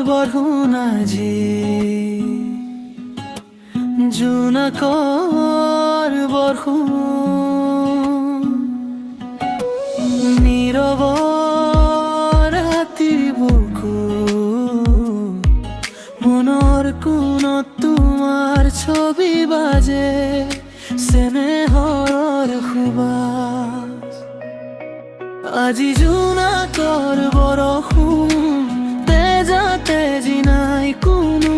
বৰহুনাজি জুনাকৰ বৰহু নীৰব ৰাতিৰ বুকু মনৰ কোণত তোমাৰ ছবি বাজে স্নেহৰ সুবাস আজি জোনাকৰ বৰষুণ তেজাতে জিনাই কোনো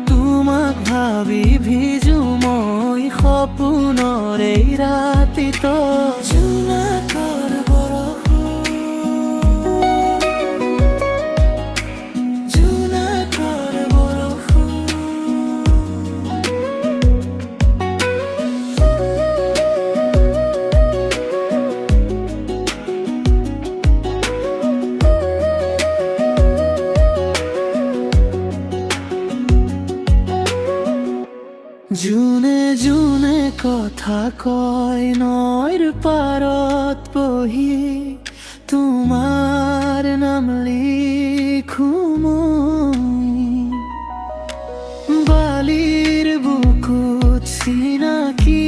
তোমাক ভাবি ভিজু মই সপোনৰ এই ৰাতিত জোনাকৰ বৰষুণ জোনাকৰ বৰষুণ জোনে জোনে কথা কয় নৈৰ পাৰত বহি তোমাৰ নাম লিখো মই বালিৰ বুকুত চিনাকি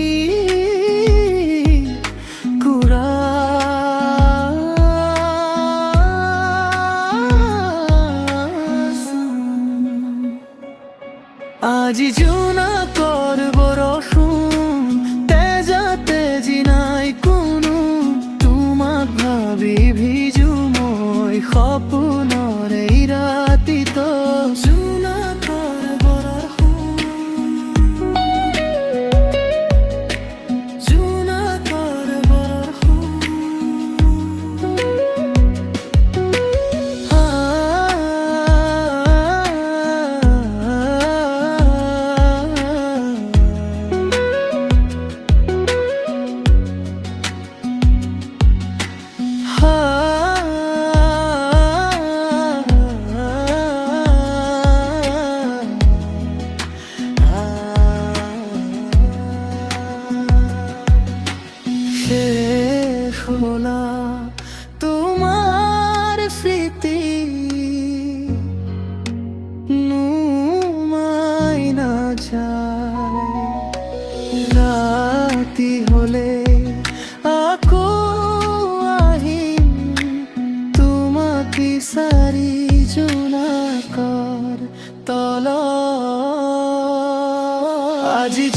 আজি জোনাকৰ বৰষুণ তেজাতে জিনাই কোনো তোমাক ভাবি ভিজু মই সপোনৰ এই ৰাতিত জোনাকৰ বৰষুণ জোনাকৰ বৰষুণ শেষ হলা তোমাৰ স্মৃতি নুমাই না যায় ৰাতি হলে আকৌ আহিম তোমাক বিচাৰি জোনাকৰ তলত আজি